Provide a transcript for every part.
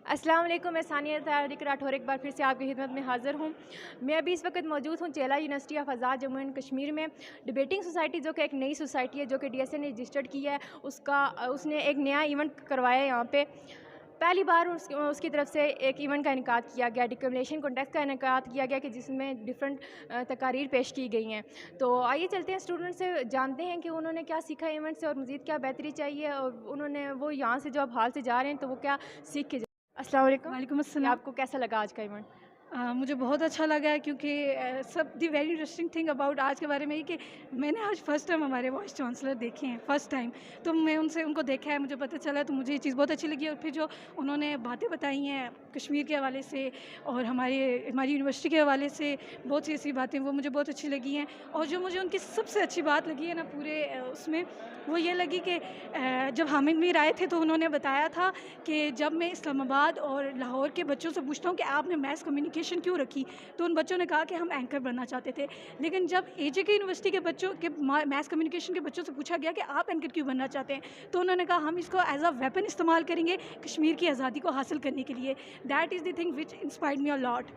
अस्सलाम वालेकुम, मैं सानिया तारिक राठौर एक बार फिर से आपकी खिदमत में हाज़िर हूँ। मैं अभी इस वक्त मौजूद हूँ चेला university of Azad Jammu and Kashmir में। डिबेटिंग सोसाइटी जो कि एक नई सोसाइटी है जो कि डीएसए ने रजिस्टर्ड की है, उसने एक नया इवेंट करवाया है यहाँ पे। पहली बार उसकी तरफ से एक इवेंट का इनकाद किया गया, डिक्लेमेशन कॉन्टेस्ट का इनकाद किया गया कि जिसमें डिफरेंट तकारीर पेश की गई हैं। तो आइए चलते हैं स्टूडेंट से, जानते हैं कि उन्होंने क्या सीखा इवेंट से और मज़ीद क्या बेहतरी चाहिए, और वो यहाँ से जो अब हाल से जा रहे हैं तो वो क्या सीख के। अस्सलाम वालेकुम। वालेकुम जी, अस्सलाम। आपको कैसा लगा आज का इवेंट? मुझे बहुत अच्छा लगा है क्योंकि सब दी वेरी इंटरेस्टिंग थिंग अबाउट आज के बारे में ये कि मैंने आज फर्स्ट टाइम हमारे वाइस चांसलर देखे हैं, फर्स्ट टाइम। तो मैं उनको देखा है, मुझे पता चला, तो मुझे ये चीज़ बहुत अच्छी लगी। और फिर जो उन्होंने बातें बताई हैं कश्मीर के हवाले से और हमारी हमारी यूनिवर्सिटी के हवाले से, बहुत सी ऐसी बातें वो मुझे बहुत अच्छी लगी हैं। और जो मुझे उनकी सबसे अच्छी बात लगी है ना पूरे उसमें, वो ये लगी कि जब हामिद मीर आए थे तो उन्होंने बताया था कि जब मैं इस्लामाबाद और लाहौर के बच्चों से पूछता हूँ कि आपने मैथ कम्युनिकेशन क्यों रखी, तो उन बच्चों ने कहा कि हम एंकर बनना चाहते थे। लेकिन जब एजेके यूनिवर्सिटी के बच्चों के मैथ कम्युनिकेशन के बच्चों से पूछा गया कि आप एंकर क्यों बनना चाहते हैं, तो उन्होंने कहा हम इसको एज अ वेपन इस्तेमाल करेंगे कश्मीर की आज़ादी को हासिल करने के लिए। That is the thing which inspired me a lot.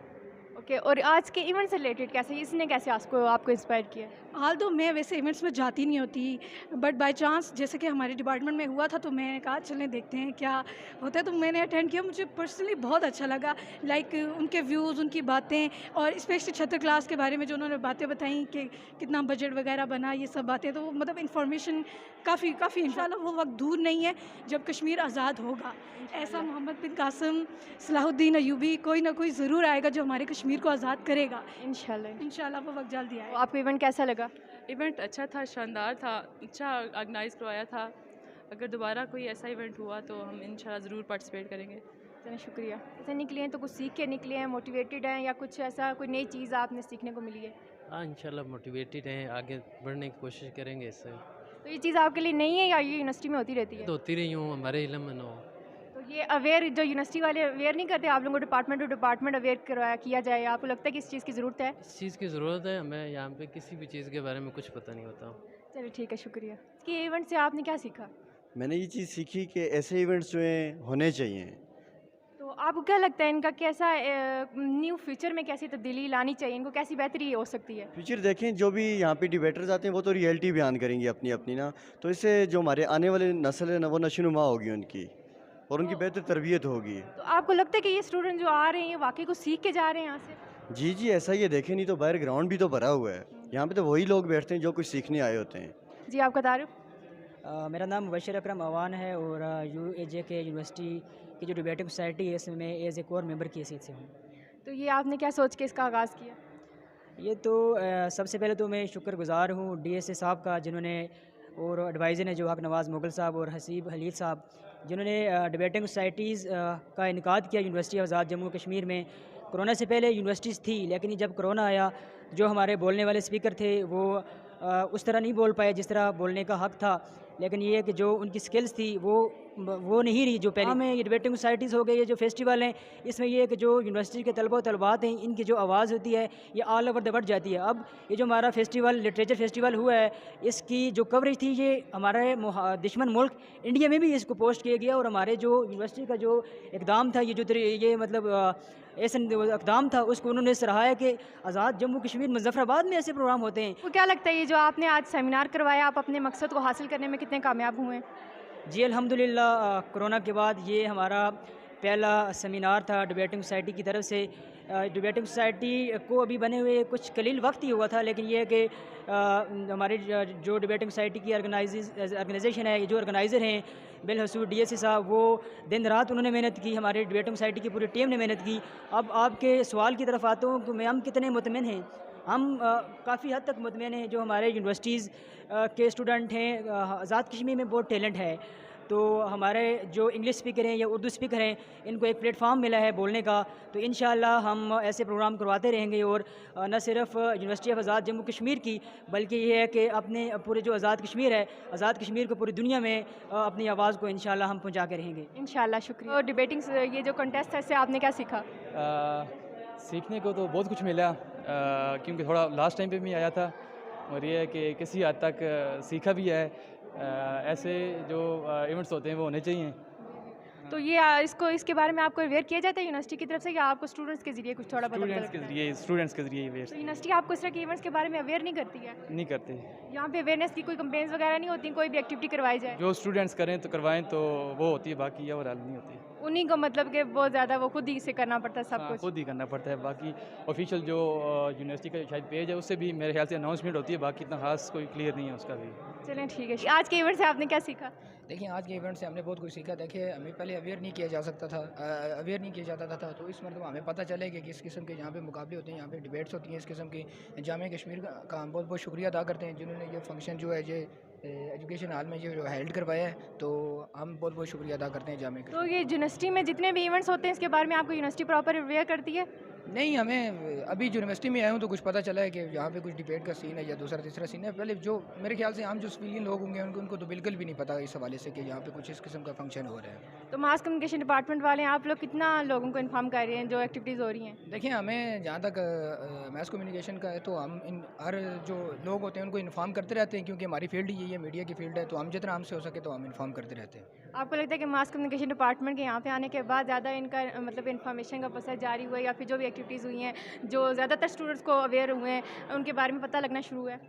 Okay, और आज के इवेंट से रिलेटेड कैसे इसने कैसे आपको इंस्पायर किया? हाल तो मैं वैसे इवेंट्स में जाती नहीं होती, बट बाय चांस जैसे कि हमारे डिपार्टमेंट में हुआ था तो मैंने कहा चलें देखते हैं क्या होता है, तो मैंने अटेंड किया। मुझे पर्सनली बहुत अच्छा लगा, लाइक उनके व्यूज़, उनकी बातें, और स्पेशली छत्र क्लास के बारे में जो उन्होंने बातें बताई कि कितना बजट वगैरह बना, ये सब बातें, तो मतलब इन्फॉर्मेशन काफ़ी काफ़ी इंशाल्लाह वो वक्त दूर नहीं है जब कश्मीर आज़ाद होगा। ऐसा इंशाल्लाह। मोहम्मद बिन कासिम, सलाहुद्दीन अयूबी, कोई ना कोई ज़रूर आएगा जो हमारे कश्मीर को आज़ाद करेगा। इंशाल्लाह। इंशाल्लाह वो वक्त जल्दी तो आएगा। आपको इवेंट कैसा लगा? इवेंट अच्छा था, शानदार था, अच्छा ऑर्गेनाइज़ करवाया था। अगर दोबारा कोई ऐसा इवेंट हुआ तो हम इंशाल्लाह ज़रूर पार्टिसिपेट करेंगे। चलिए शुक्रिया। ऐसे निकले हैं तो कुछ सीख के निकले हैं, मोटिवेटेड हैं, या कुछ ऐसा कोई नई चीज़ आपने सीखने को मिली है? हाँ, इंशाल्लाह मोटिवेटेड हैं, आगे बढ़ने की कोशिश करेंगे इससे। तो ये चीज़ आपके लिए नई है या ये यूनिवर्सिटी में होती रहती ये है? तो होती रही हूँ, हमारे इल्म में ना हो। तो ये अवेयर जो यूनिवर्सिटी वाले अवेयर नहीं करते आप लोगों को, डिपार्टमेंट टू डिपार्टमेंट अवेयर करवाया किया जाए, आपको लगता है कि इस चीज़ की ज़रूरत है? इस चीज़ की ज़रूरत है, हमें यहाँ पे किसी भी चीज़ के बारे में कुछ पता नहीं होता। चलिए ठीक है, शुक्रिया। कि इवेंट से आपने क्या सीखा? मैंने ये चीज़ सीखी कि ऐसे इवेंट्स जो हैं होने चाहिए। तो आपको क्या लगता है इनका कैसा न्यू फ्यूचर में कैसी तब्दीली लानी चाहिए, इनको कैसी बेहतरी हो सकती है? फ्यूचर देखें, जो भी यहाँ पे डिबेटर्स आते हैं वो तो रियलिटी बयान करेंगे अपनी अपनी ना, तो इससे जो हमारे आने वाले नस्ल है ना वो नशोनुमा होगी उनकी, और उनकी तो, बेहतर तरबियत होगी। तो आपको लगता है कि ये स्टूडेंट जो आ रहे हैं ये वाकई कुछ सीख के जा रहे हैं यहाँ से? जी जी, ऐसा ही है। देखें, नहीं तो बाहर ग्राउंड भी तो भरा हुआ है, यहाँ पे तो वही लोग बैठते हैं जो कुछ सीखने आए होते हैं। जी, आपका तारुफ? मेरा नाम मुबशर अकरम अवान है और यूएजे के यूनिवर्सिटी की जो डिबेटिंग सोसाइटी है इसमें एज ए कोर मेंबर की हैसियत से हूँ। तो ये आपने क्या सोच के इसका आगाज़ किया? ये तो सबसे पहले तो मैं शुक्रगुज़ार हूँ डीएसए साहब का, जिन्होंने, और एडवाइज़र ने जो हक नवाज़ मुगल साहब और हसीब हलील साहब, जिन्होंने डिबेटिंग सोसाइटीज़ का इनकाद किया यूनिवर्सिटी ऑफ आज़ाद जम्मू कश्मीर में। कोरोना से पहले यूनिवर्सिटीज़ थी, लेकिन जब कोरोना आया जो हमारे बोलने वाले स्पीकर थे वो उस तरह नहीं बोल पाए जिस तरह बोलने का हक़ था। लेकिन ये है कि जो उनकी स्किल्स थी वो नहीं रही जो पहले में। ये डिबेटिंग सोसाइटीज़ हो गई, ये जो फेस्टिवल हैं, इसमें ये है कि जो यूनिवर्सिटी के तलबा तलबात हैं, इनकी जो आवाज़ होती है ये ऑल ओवर द वर्ल्ड जाती है। अब ये जो हमारा फेस्टिवल, लिटरेचर फेस्टिवल हुआ है, इसकी जो कवरेज थी ये हमारे दुश्मन मुल्क इंडिया में भी इसको पोस्ट किया गया, और हमारे जो यूनिवर्सिटी का जो इकदाम था, ये मतलब ऐसा इकदाम था, उसको उन्होंने सराहा कि आज़ाद जम्मू कश्मीर मुज़फ़्फ़राबाद में ऐसे प्रोग्राम होते हैं। आपको क्या लगता है ये जो आपने आज सेमिनार करवाया, आप अपने मकसद को हासिल करने में कितने कामयाब हुए? जी अल्हम्दुलिल्लाह, कोरोना के बाद ये हमारा पहला सेमिनार था डिबेटिंग सोसाइटी की तरफ से। डिबेटिंग सोसाइटी को अभी बने हुए कुछ कलील वक्त ही हुआ था, लेकिन ये है कि हमारे जो डिबेटिंग सोसाइटी की ऑर्गेनाइजेशन है, ये जो ऑर्गेनाइज़र हैं बिलखसूस डीएसए साहब, वो दिन रात उन्होंने मेहनत की, हमारे डिबेटिंग सोसाइटी की पूरी टीम ने मेहनत की। अब आपके सवाल की तरफ आता हूँ कि मैं हम कितने मुतमिन हैं। हम काफ़ी हद तक मुतमिन हैं। जो हमारे यूनिवर्सिटीज़ के स्टूडेंट हैं, आज़ाद कश्मीर में बहुत टैलेंट है। तो हमारे जो इंग्लिश स्पीकर हैं या उर्दू स्पीकर हैं, इनको एक प्लेटफॉर्म मिला है बोलने का, तो इंशाअल्लाह हम ऐसे प्रोग्राम करवाते रहेंगे। और न सिर्फ यूनिवर्सिटी ऑफ आज़ाद जम्मू कश्मीर की, बल्कि ये है कि अपने पूरे जो आज़ाद कश्मीर है, आज़ाद कश्मीर को पूरी दुनिया में अपनी आवाज़ को इंशाअल्लाह हम पहुँचा के रहेंगे। इंशाल्लाह, शुक्रिया। और डिबेटिंग ये जो कंटेस्ट है इससे आपने क्या सीखा? सीखने को तो बहुत कुछ मिला, क्योंकि थोड़ा लास्ट टाइम पे भी आया था, और ये है कि किसी हद तक सीखा भी है। ऐसे जो इवेंट्स होते हैं वो होने चाहिए। तो ये इसके बारे में आपको अवेयर किया जाता है यूनिवर्सिटी की तरफ से, या आपको स्टूडेंट्स के ज़रिए कुछ थोड़ा पता स्टूडेंट्स के लगता है? ज़रिए अवेयर तो यूनिवर्सिटी आपको इस तरह के इवेंट्स के बारे में अवेयर नहीं करती है? नहीं करते। यहाँ पे अवेयरनेस की कोई कंपेन्स वगैरह नहीं होती, कोई भी एक्टिविटी करवाई जाए? जो स्टूडेंट्स करें तो करवाएं तो वो होती है, बाकी ओवरऑल नहीं होती। उन्हीं को मतलब कि बहुत ज़्यादा वो खुद ही से करना पड़ता है सब हाँ, कुछ? खुद ही करना पड़ता है। बाकी ऑफिशियल जो यूनिवर्सिटी का शायद पेज है उससे भी मेरे ख्याल से अनाउंसमेंट होती है, बाकी इतना खास कोई क्लियर नहीं है उसका भी। चलें ठीक है। आज के इवेंट से आपने क्या सीखा? देखिए, आज के इवेंट से हमने बहुत कुछ सीखा। देखिए, हमें पहले अवेयर नहीं किया जा सकता था, अवेयर नहीं किया जाता था, तो इस मरतबा हमें पता चले कि किस किस्म के यहाँ पे मुकाबले होते हैं, यहाँ पे डिबेट्स होती हैं इस किस्म की। जामिया कश्मीर का हम बहुत बहुत शुक्रिया अदा करते हैं जिन्होंने ये फंक्शन जो है ये एजुकेशन हॉल में ये जो हेल्ड करवाया है, तो हम बहुत बहुत शुक्रिया अदा करते हैं जामिया तो कश्मीर। ये यूनिवर्सिटी में जितने भी इवेंट्स होते हैं इसके बारे में आपको यूनिवर्सिटी प्रॉपर अवेयर करती है? नहीं, हमें अभी यूनिवर्सिटी में आया हूँ तो कुछ पता चला है कि यहाँ पे कुछ डिबेट का सीन है या दूसरा तीसरा सीन है। पहले जो मेरे ख्याल से आम जो सिविलियन लोग होंगे उनको तो बिल्कुल भी नहीं पता इस हवाले से कि यहाँ पे कुछ इस किस्म का फंक्शन हो रहा है। तो मास कम्युनिकेशन डिपार्टमेंट वाले आप लोग कितना लोगों को इन्फॉर्म कर रहे हैं जो एक्टिविटीज़ हो रही हैं? देखिए, हमें जहाँ तक मैस कम्युनिकेशन का है तो हम इन हर जो लोग होते हैं उनको इन्फॉर्म करते रहते हैं, क्योंकि हमारी फील्ड ही यही है, मीडिया की फील्ड है, तो हम जितना हमसे हो सके तो हम इन्फॉर्म करते रहते हैं। आपको लगता है कि मास कम्युनिकेशन डिपार्टमेंट के यहाँ पे आने के बाद ज़्यादा इनका मतलब इन्फॉर्मेशन का प्रोसेस जारी हुआ है, या फिर जो भी एक्टिविटीज़ हुई हैं जो ज़्यादातर स्टूडेंट्स को अवेयर हुए हैं उनके बारे में पता लगना शुरू है?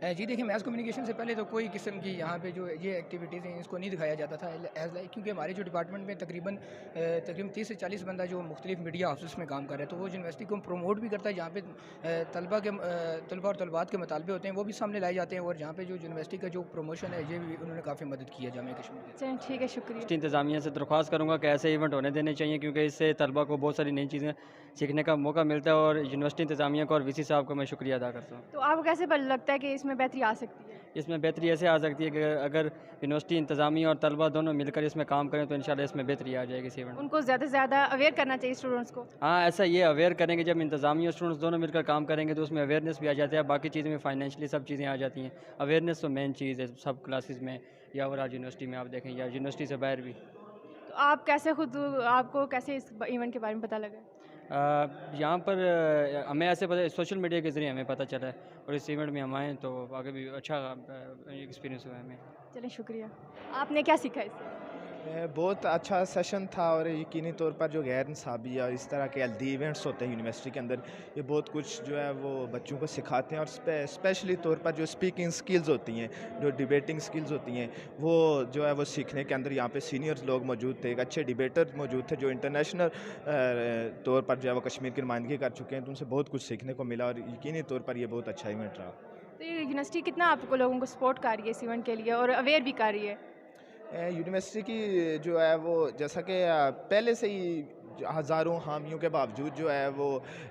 जी देखिए, मैस कम्युनिकेशन से पहले तो कोई किस्म की यहाँ पे जो ये एक्टिविटीज़ हैं इसको नहीं दिखाया जाता था एज लाइक, क्योंकि हमारे जो डिपार्टमेंट में तकरीबन 30 से 40 बंदा जो मुख्तलिफ मीडिया ऑफिस में काम कर रहे हैं, तो वो यूनिवर्सिटी को प्रमोट भी करता है। जहाँ पे तलबा और तलबात के मुतालबे होते हैं वो भी सामने लाए जाते हैं, और जहाँ पे जो यूनिवर्सिटी का जो प्रमोशन है ये भी उन्होंने काफ़ी मदद की है जामिया कश्मीर के। चलें ठीक है, शुक्रिया। इंतज़ामिया से दरख्वास्त करूँगा कि ऐसे इवेंट होने देने चाहिए, क्योंकि इससे तलबा को बहुत सारी नई चीज़ें सीखने का मौका मिलता है, और यूनिवर्सिटी इंतज़ामिया को और वीसी साहब को मैं शुक्रिया अदा करता हूँ। तो आपको कैसे लगता है कि इसमें बेहतरी आ सकती है? इसमें बेहतरी ऐसे आ सकती है कि अगर यूनिवर्सिटी इंतज़ामिया और तलबा दोनों मिलकर इसमें काम करें तो इंशाल्लाह इसमें बेहतरी आ जाएगी इस इवेंट में। उनको ज़्यादा से ज़्यादा अवेयर करना चाहिए स्टूडेंट्स को? हाँ, ऐसा ये अवेयर करेंगे, जब इंतज़ामिया और स्टूडेंट्स दोनों मिलकर काम करेंगे तो उसमें अवेयरनेस भी आ जाती है, बाकी चीज़ें में फाइनेंशियली सब चीज़ें आ जाती हैं। अवेयरनेस तो मेन चीज़ है सब क्लासेस में, या ओवरऑल यूनिवर्सिटी में आप देखें, या यूनिवर्सिटी से बाहर भी। तो आप कैसे आपको कैसे इस इवेंट के बारे में पता लगा? यहाँ पर हमें ऐसे पता, सोशल मीडिया के ज़रिए हमें पता चला है, और इस इवेंट में हम आए तो आगे भी अच्छा एक्सपीरियंस हुआ है हमें। चलिए शुक्रिया। आपने क्या सीखा इससे? बहुत अच्छा सेशन था, और यकीनी तौर पर जो गैर निसाबी और इस तरह के हेल्दी इवेंट्स होते हैं यूनिवर्सिटी के अंदर, ये बहुत कुछ जो है वो बच्चों को सिखाते हैं, और स्पेशली तौर पर जो स्पीकिंग स्किल्स होती हैं, जो डिबेटिंग स्किल्स होती हैं, वो जो है वो सीखने के अंदर यहाँ पे सीनियर्स लोग मौजूद थे, एक अच्छे डिबेटर मौजूद थे जो इंटरनेशनल तौर पर जो है वो कश्मीर की नुमाइंदगी कर चुके हैं, तो उनसे बहुत कुछ सीखने को मिला, और यकीनी तौर पर ये बहुत अच्छा इवेंट रहा। तो ये यूनिवर्सिटी कितना आपको लोगों को सपोर्ट कर रही है इस इवेंट के लिए, और अवेयर भी कर रही है? यूनिवर्सिटी की जो है वो जैसा कि पहले से ही हज़ारों हामियों के बावजूद जो है वो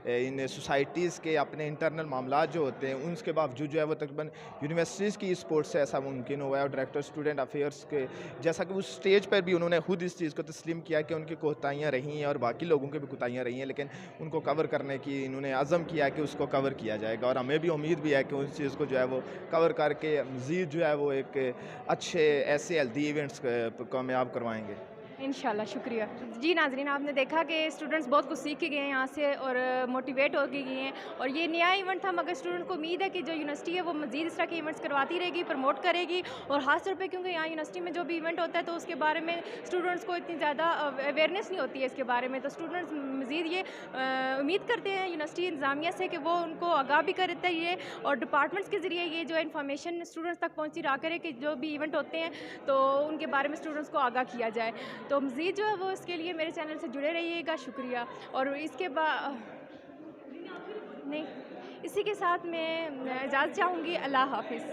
इन सोसाइटीज़ के अपने इंटरनल मामला जो होते हैं उनके बावजूद जो है वो तकरीबन यूनिवर्सिटीज़ की सपोर्ट से ऐसा मुमकिन हुआ है। और डायरेक्टर स्टूडेंट अफेयर्स के जैसा कि उस स्टेज पर भी उन्होंने खुद इस चीज़ को तस्लीम किया कि उनकी कोताहियाँ रही हैं और बाकी लोगों की भी कोताहियाँ रही हैं, लेकिन उनको कवर करने की इन्होंने अज़म किया कि उसको कवर किया जाएगा, और हमें भी उम्मीद भी है कि उस चीज़ को जो है वो कवर करके मज़ीद जो है वो एक अच्छे ऐसे हेल्दी इवेंट्स कामयाब करवाएँगे इंशाल्लाह। शुक्रिया जी। नाज़रीन, आपने देखा कि स्टूडेंट्स बहुत कुछ सीख के गए हैं यहाँ से और मोटिवेट हो के गए हैं, और ये नया इवेंट था, मगर स्टूडेंट को उम्मीद है कि जो यूनिवर्सिटी है वो मज़ीद इस तरह के इवेंट्स करवाती रहेगी, प्रमोट करेगी, और ख़ास तौर पे क्योंकि यहाँ यूनिवर्सिटी में जो भी इवेंट होता है तो उसके बारे में स्टूडेंट्स को इतनी ज़्यादा अवेयरनेस नहीं होती है इसके बारे में, तो स्टूडेंट्स मज़ीद ये उम्मीद करते हैं यूनिवर्सिटी इंतज़ामिया से कि वो उनको आगाह भी करते हैं ये, और डिपार्टमेंट्स के ज़रिए ये जो इन्फॉर्मेशन स्टूडेंट्स तक पहुँची रहा करे कि जो भी इवेंट होते हैं तो उनके बारे में स्टूडेंट्स को आगाह किया जाए। तो मज़ीद जो है वो इसके लिए मेरे चैनल से जुड़े रहिएगा। शुक्रिया। और इसके बाद नहीं, इसी के साथ मैं इजाज़त चाहूँगी। अल्लाह हाफ़िज़।